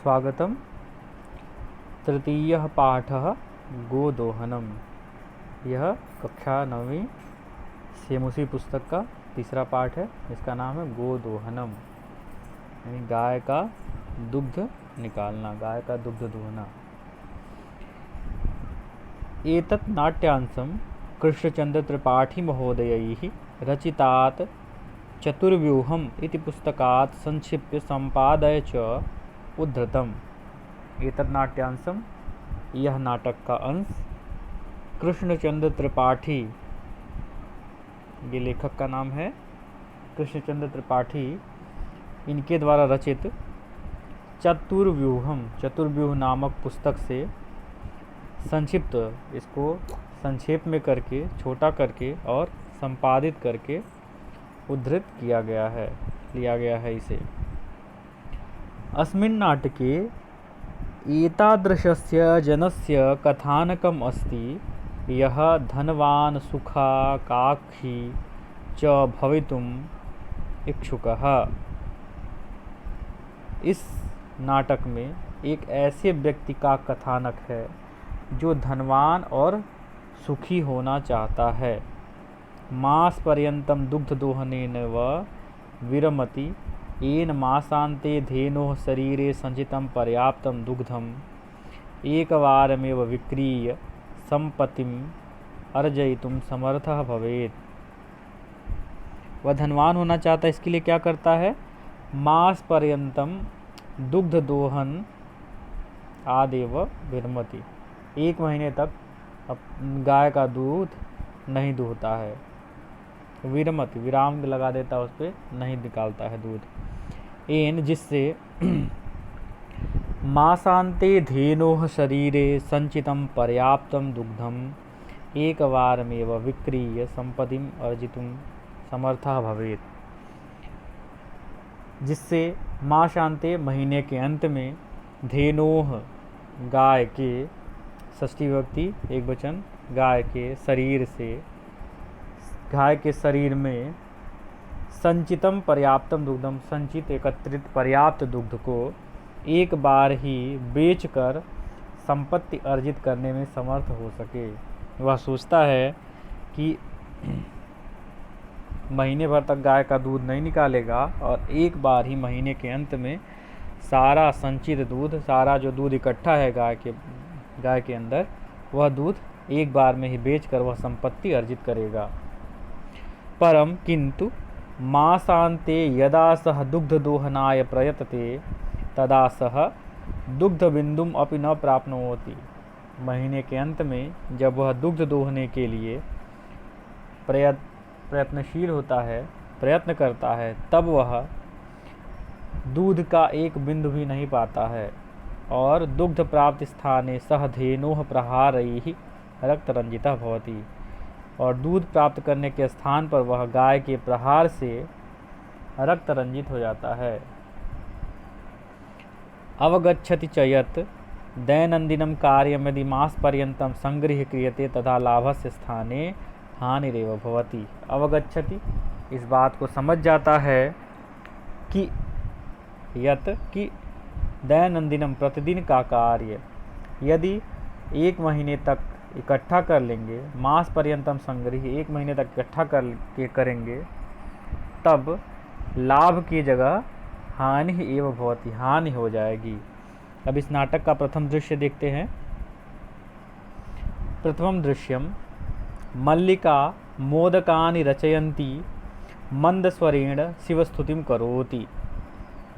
स्वागतम। तृतीयः पाठः गोदोहनम। यह कक्षा 9वीं सेमुसी पुस्तक का तीसरा पाठ है। इसका नाम है गोदोहनम, यानी गाय का दुग्ध निकालना, गाय का दुग्ध दुहना। एतत् नाट्यांशं कृष्णचंद्र त्रिपाठी महोदयैः रचितात् चतुर्व्यूहम् इति पुस्तकात् संक्षिप्य संपादय च उद्धृतम्। एतत् नाट्यांशम, यह नाटक का अंश कृष्णचंद्र त्रिपाठी, ये लेखक का नाम है कृष्णचंद्र त्रिपाठी, इनके द्वारा रचित चतुर्व्यूहम, चतुर्व्यूह नामक पुस्तक से संक्षिप्त, इसको संक्षेप में करके, छोटा करके और संपादित करके उद्धृत किया गया है, लिया गया है इसे। अस्मिन् नाटके एतादृशस्य जनस्य कथानकम् अस्ति यः धनवान् सुखाकांक्षी च भवितुम् इच्छुकः। इस नाटक में एक ऐसे व्यक्ति का कथानक है जो धनवान और सुखी होना चाहता है। मास पर्यन्तं दुग्धदोहनेन व विरमति येन मासान्ते धेनोः शरीरे संचितं पर्याप्तं दुग्धम् एकवारमेव विक्रीय सम्पत्तिम् अर्जयितुं समर्थः भवेत्। वह धनवान होना चाहता है, इसके लिए क्या करता है? मास पर्यन्तं दुग्धदोहन आदेव विरमति, 1 महीने तक गाय का दूध नहीं दूहता है। विरमति, विराम लगा देता है, उस पर नहीं निकालता है दूध। एन, जिससे मासान्ते धेनोः शरीरे संचितं पर्याप्तं दुग्धम् एकवारमेव विक्रीय सम्पत्तिम् अर्जितुं समर्थः भवेत्। जिससे मासान्ते, महीने के अंत में, धेनोः, गाय के, षष्ठी विभक्ति एक वचन, गाय के शरीर से, गाय के शरीर में संचितम पर्याप्तम दुग्धम, संचित एकत्रित पर्याप्त दुग्ध को एक बार ही बेचकर संपत्ति अर्जित करने में समर्थ हो सके। वह सोचता है कि महीने भर तक गाय का दूध नहीं निकालेगा और एक बार ही महीने के अंत में सारा संचित दूध, सारा जो दूध इकट्ठा है गाय के अंदर, वह दूध एक बार में ही बेचकर वह संपत्ति अर्जित करेगा। परम किंतु मासान्ते यदा सः दुग्धदोहनाय प्रयतते तदा सः दुग्धबिन्दुम् अपि न प्राप्नोति। महीने के अंत में जब वह दुग्ध दोहने के लिए प्रयत्नशील होता है, प्रयत्न करता है, तब वह दूध का एक बिंदु भी नहीं पाता है। और दुग्ध प्राप्त स्थाने सह धेनोः प्रहारैः रक्तरंजितः भवति, और दूध प्राप्त करने के स्थान पर वह गाय के प्रहार से रक्त रंजित हो जाता है। अवगच्छति च यत् दैनन्दिनं कार्यं यदि मासपर्यन्तं संगृह्य क्रियते तथा लाभस्य स्थाने हानिरेव भवति। अवगच्छति, इस बात को समझ जाता है कि यत्, कि दैनन्दिनं, प्रतिदिन का कार्य, यदि 1 महीने तक इकट्ठा कर लेंगे, मास पर्यंतम संग्रह, 1 महीने तक इकट्ठा करके करेंगे, तब लाभ की जगह हानि एवं भवति, हानि हो जाएगी। अब इस नाटक का प्रथम दृश्य देखते हैं। प्रथमं दृश्यम मल्लिका मोदकानि रचयन्ती मंदस्वरेण शिवस्तुतिं करोति।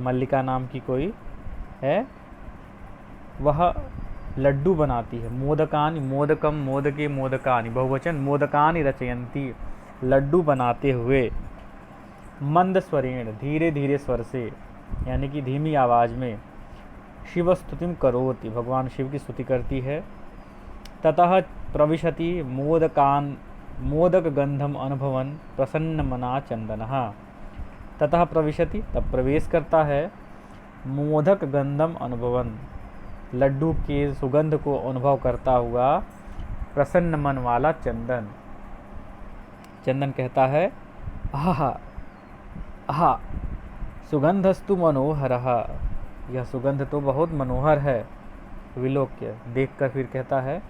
मल्लिका नाम की कोई है, वह लड्डू बनाती है। मोदकानि, मोदकम, मोदके, मोदकानि, बहुवचन, मोदकानि रचयन्ती, लड्डू बनाते हुए, मंद स्वरेण, धीरे धीरे स्वर से, यानी कि धीमी आवाज में, शिव स्तुतिम करोति, भगवान शिव की स्तुति करती है। ततः प्रविशति मोदक गंधम अनुभवन प्रसन्नमना चंदनः। ततः प्रविशति, तब प्रवेश करता है, मोदक गंधम अनुभवन, लड्डू के सुगंध को अनुभव करता हुआ, प्रसन्न मन वाला चंदन। चंदन कहता है, आहा आहा सुगंधस्तु मनोहरः, यह सुगंध तो बहुत मनोहर है। विलोक्य देखकर फिर कहता है,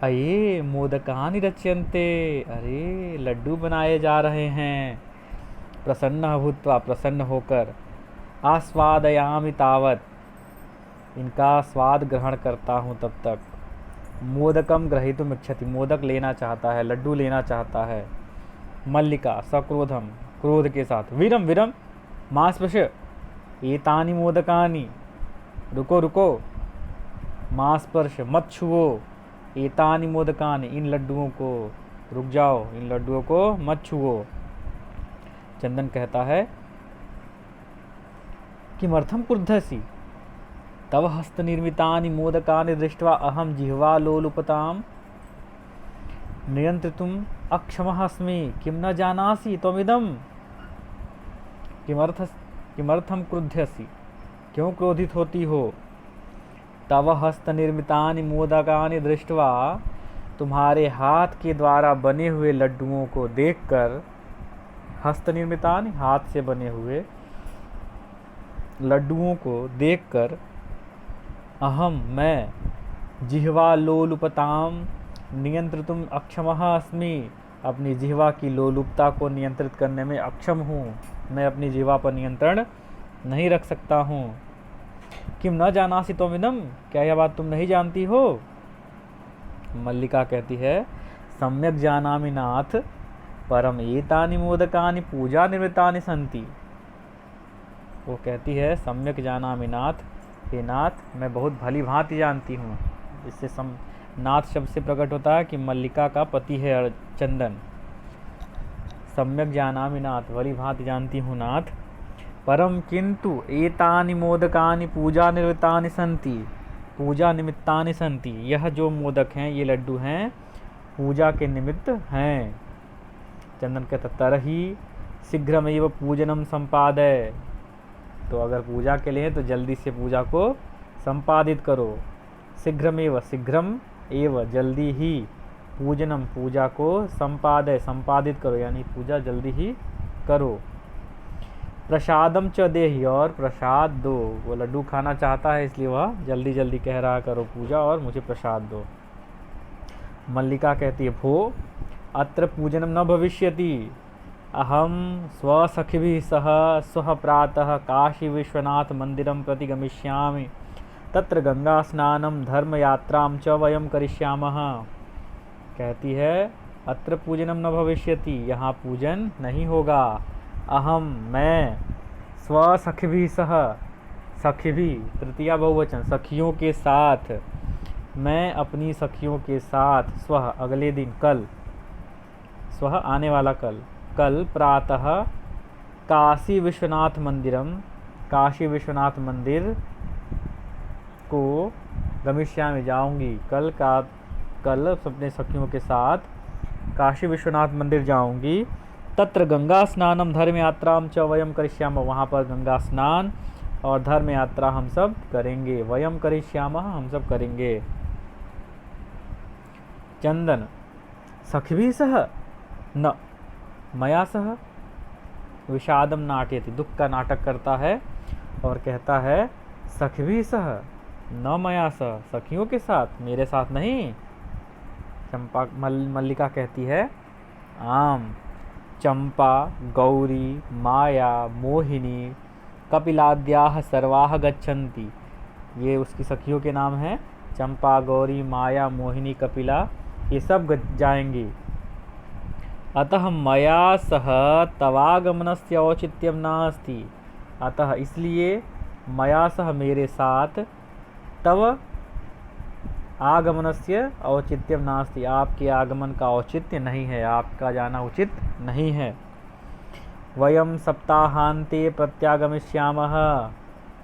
अये मोदकानि रच्यन्ते, अरे लड्डू बनाए जा रहे हैं। प्रसन्न भूत्वा प्रसन्न होकर, आस्वादयामि तावत, इनका स्वाद ग्रहण करता हूँ तब तक। मोदकम ग्रहीतुम इच्छति, मोदक लेना चाहता है, लड्डू लेना चाहता है। मल्लिका सक्रोधम, क्रोध के साथ, वीरम वीरम मा स्पृश एतानि मोदकानि, रुको रुको, मा स्पर्श मत छुओ, एतानि मोदकानि, इन लड्डुओं को, रुक जाओ, इन लड्डुओं को मत छुओ। चंदन कहता है, किमर्थम क्रुद्धसि, तव हस्त निर्मितानि मोदकानि दृष्ट्वा अहम जिह्वा लोलुपताम नियंत्रितुम अक्षमः अस्मि, किम न जानासि त्वमिदं। किमर्थम क्रुद्धसि, क्यों क्रोधित होती हो। तव हस्त निर्मितानि मोदकानि दृष्ट्वा, तुम्हारे हाथ के द्वारा बने हुए लड्डुओं को देखकर, हस्त निर्मितानि, हाथ से बने हुए लड्डुओं को देखकर, अहम मैं, जिह्वा लोलुपताम नियंत्रितुम अक्षमः अस्मि, अपनी जिह्वा की लोलुपता को नियंत्रित करने में अक्षम हूँ, मैं अपनी जिह्वा पर नियंत्रण नहीं रख सकता हूँ। किम न जानासि त्वमिदं, क्या यह बात तुम नहीं जानती हो। मल्लिका कहती है, सम्यक जानामि नाथ, परम एतानि मोदकानि पूजा निमित्तानि सन्ति। वो कहती है, सम्यक जानामि नाथ, हे नाथ मैं बहुत भली भांति जानती हूँ। इससे नाथ शब्द से प्रकट होता है कि मल्लिका का पति है चंदन। सम्यक जानामि नाथ, भली भांति जानती हूँ नाथ। परम किंतु एतानि मोदकानि पूजा निमित्तानि सन्ति, पूजा निमित्तानि सन्ति, यह जो मोदक हैं, ये लड्डू हैं, पूजा के निमित्त हैं। चंदन कहता, तरही शीघ्रमेव पूजनम संपादय, तो अगर पूजा के लिए तो जल्दी से पूजा को संपादित करो। शीघ्रमेव, शीघ्रम एव, जल्दी ही, पूजनम, पूजा को संपादय, संपादित करो, यानी पूजा जल्दी ही करो। प्रसादम च देहि, और प्रसाद दो, वो लड्डू खाना चाहता है इसलिए वह जल्दी जल्दी कह रहा, करो पूजा और मुझे प्रसाद दो। मल्लिका कहती है, भो अत्र पूजनम न भविष्यति, अहम स्वसखिभिः सह श्वः प्रातः काशी विश्वनाथ मंदिरं प्रति गमिष्यामि, तत्र गंगा स्नानं धर्म यात्रां च वयं करिष्यामः। कहती है, अत्र पूजनम न भविष्यति, यहाँ पूजन नहीं होगा। अहम, मैं, स्वसखिभिः सह, सखिभिः तृतीया बहुवचन, सखियों के साथ, मैं अपनी सखियों के साथ, स्वः अगले दिन, कल, स्वः आने वाला कल, कल प्रातः काशी विश्वनाथ मंदिरम, काशी विश्वनाथ मंदिर को गमिष्यामि, जाऊंगी, कल अपने सखियों के साथ काशी विश्वनाथ मंदिर जाऊंगी। तत्र गंगा स्नानम धर्म यात्राम च वयम करिष्यामः, वहाँ पर गंगा स्नान और धर्म यात्रा हम सब करेंगे। वयम करिष्यामः, हम सब करेंगे। चंदन, सखिभिः सह न मया सह विषादम नाट्यति, दुख का नाटक करता है और कहता है, सखिभिः सह न मया सह, सखियों के साथ, मेरे साथ नहीं। चंपा मल्लिका कहती है, आम चंपा गौरी माया मोहिनी कपिलाद्याः सर्वाः गच्छन्ति, ये उसकी सखियों के नाम हैं। चंपा गौरी माया मोहिनी कपिला, ये सब जाएंगी। अतः मया सह तवागमनस्य औचित्यम नास्ति, अतः इसलिए मया सह मेरे साथ, तव आगमनस्य औचित्यम नास्ति, आपके आगमन का औचित्य नहीं है, आपका जाना उचित नहीं है। वयम सप्ताहांते प्रत्यागमिष्यामः,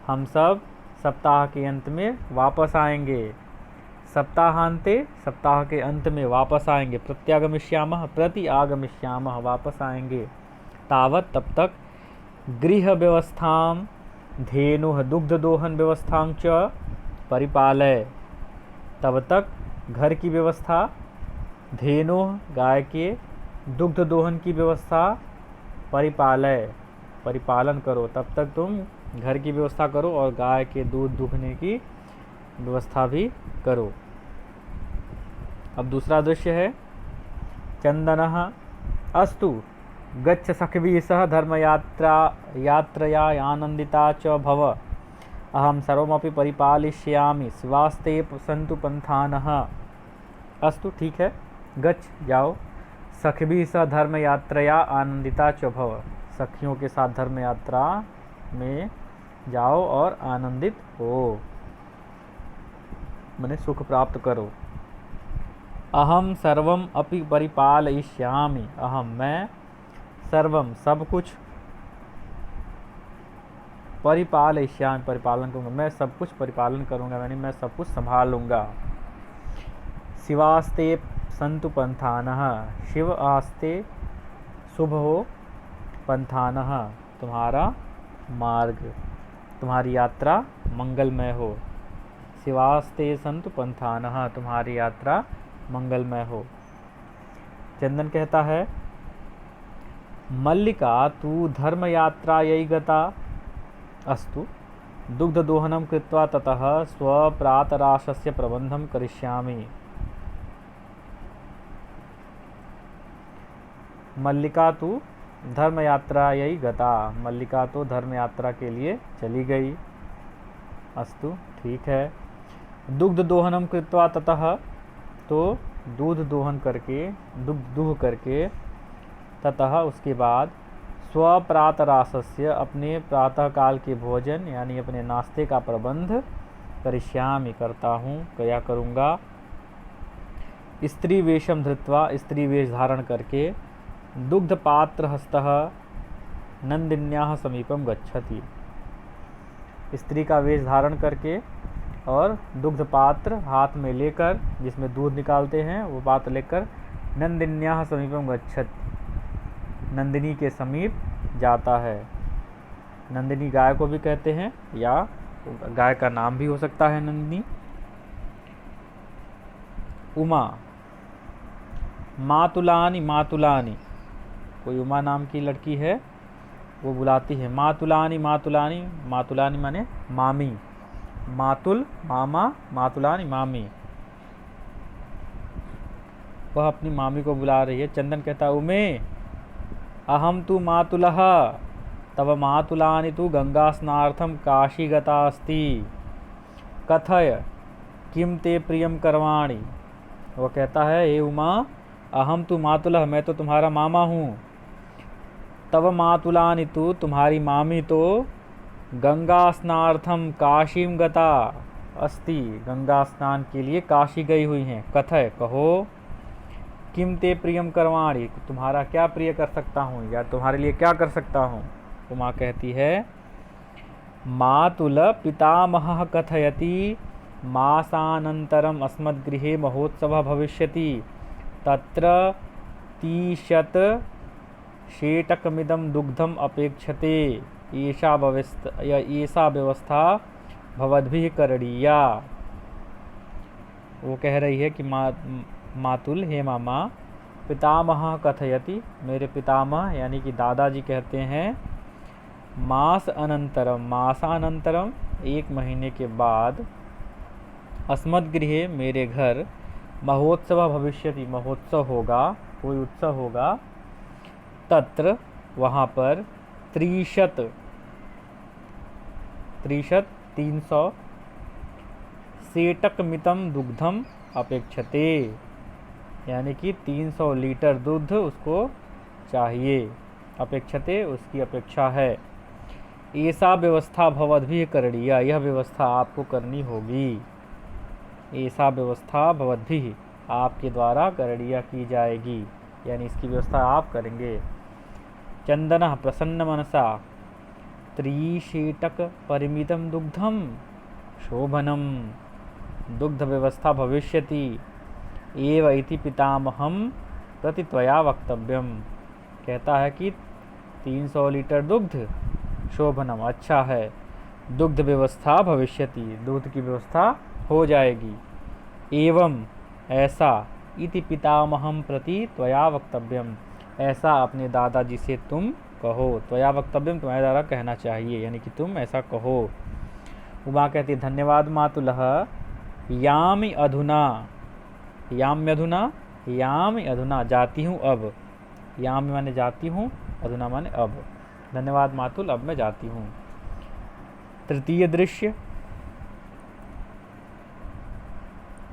हम सब सप्ताह के अंत में वापस आएंगे। सप्ताहांते, सप्ताह के अंत में वापस आएंगे। प्रत्यागमिष्यामः, प्रति आगमिष्यामः, वापस आएंगे। तावत, तब तक, गृह व्यवस्थां धेनुः दुग्ध दोहन व्यवस्थां च परिपालय, तब तक घर की व्यवस्था, धेनुः गाय के, दुग्ध दोहन की व्यवस्था, परिपालय परिपालन करो, तब तक तुम घर की व्यवस्था करो और गाय के दूध दूहने की व्यवस्था भी करो। अब दूसरा दृश्य है, चंदनः अस्तु गच्छ सखिभिः सह यात्रया आनंदिता च भव, अहम सर्वमपि परिपालयिष्यामि, शिवास्ते सन्तु पंथानः। अस्तु ठीक है, गच्छ जाओ, सखिभिः सह धर्म यात्रया आनंदिता च भव, सखियों के साथ धर्म यात्रा में जाओ और आनंदित हो, माने सुख प्राप्त करो। अहम सर्वम अपि परिपालयिष्यामि, अहम मैं, सर्वम सब कुछ, परिपालयिष्यामि परिपालन करूँगा, मैं सब कुछ परिपालन करूँगा, यानी मैं सब कुछ संभालूंगा। शिवास्ते सन्तु पंथानः, शिव आस्ते शुभ हो, पंथानः तुम्हारा मार्ग, तुम्हारी यात्रा मंगलमय हो। शिवास्ते सन्तु पंथानः, तुम्हारी यात्रा मंगलमय हो। चंदन कहता है, मल्लिका तू धर्म यात्रायै गता अस्तु, दुग्ध दोहनं कृत्वा ततः स्वप्रातराशस्य प्रबंधं करिष्यामि। मल्लिका तू धर्म यात्रायै गता, मल्लिका तो धर्म यात्रा के लिए चली गई। अस्तु ठीक है। दुग्ध दोहनम कृत्वा ततः, तो दूध दोहन करके, दुग्ध दूह करके, ततः उसके बाद, स्वप्रातराशस्य अपने प्रातःकाल के भोजन यानी अपने नाश्ते का प्रबंध, करिष्यामि करता हूँ, क्या करूँगा। स्त्री वेशम धृत्वा, स्त्री वेश धारण करके, दुग्ध पात्र हस्तः नंदिन्याः समीपम गच्छति, स्त्री का वेश धारण करके और दुग्ध पात्र हाथ में लेकर, जिसमें दूध निकालते हैं, वो पात्र लेकर नंदिन्याः समीपम गच्छति, नंदिनी के समीप जाता है। नंदिनी गाय को भी कहते हैं, या गाय का नाम भी हो सकता है नंदिनी। उमा, मातुलानी मातुलानी, कोई उमा नाम की लड़की है, वो बुलाती है मातुलानी मातुलानी, मातुलानी माने मामी, मातुल मामा, मातुलानी मामी, वह अपनी मामी को बुला रही है। चंदन कहता है, उमे अहम तु मातुलः तव मातुलानि तु गंगा स्नार्थम काशी गता अस्ति, कथय किम ते प्रियम करवाणि। वो कहता है, हे उमा, अहम तु मातुलः, मैं तो तुम्हारा मामा हूँ, तव मातुलानि तु, तुम्हारी मामी तो, गंगा स्नार्थम काशीम गता अस्ति, गंगा स्नान के लिए काशी गई हुई हैं। कथय कहो, किम ते प्रियम करवाणी, तुम्हारा क्या प्रिय कर सकता हूँ, या तुम्हारे लिए क्या कर सकता हूँ। उमा कहती है, मातुल पितामहः कथयति मासानन्तरम अस्मद्गृहे महोत्सवः भविष्यति, तत्र 30 शेटकमिदं दुग्धम अपेक्षते, एषा व्यवस्था भवद्भिः करणीया। वो कह रही है कि मातुल, हे मामा, पितामह कथयति, मेरे पितामह यानी कि दादाजी कहते हैं, मासानंतरम 1 महीने के बाद, अस्मद्गृहे मेरे घर, महोत्सव भविष्यति, महोत्सव होगा, कोई उत्सव होगा, तत्र वहाँ पर 300 सेटकमितं दुग्धम अपेक्षते, यानी कि 300 लीटर दूध उसको चाहिए, अपेक्षते उसकी अपेक्षा है। ऐसा व्यवस्था भवद्भिः करणीया, यह व्यवस्था आपको करनी होगी। ऐसा व्यवस्था भवद्भिः, आपके द्वारा करणीया की जाएगी, यानी इसकी व्यवस्था आप करेंगे। चंदनः प्रसन्न मनसा 3 शेटक परिमितं दुग्धम शोभनम, दुग्ध व्यवस्था भविष्यति, एव इति पितामहं प्रति त्वया वक्तव्यम। कहता है कि 300 लीटर दुग्ध, शोभनम अच्छा है, दुग्ध व्यवस्था भविष्यति, दूध की व्यवस्था हो जाएगी, एवं ऐसा, इति पितामहं प्रति त्वया वक्तव्यम, ऐसा अपने दादाजी से तुम कहो, त्वया वक्तव्यम, तुम्हारे द्वारा कहना चाहिए, यानी कि तुम ऐसा कहो। उमा कहती है धन्यवाद मातुलः यामि अधुना, याम्य अधुना, यामि अधुना, जाती हूँ अब, यामि माने जाती हूँ, अधुना माने अब, धन्यवाद मातुल, अब मैं जाती हूँ। तृतीय दृश्य,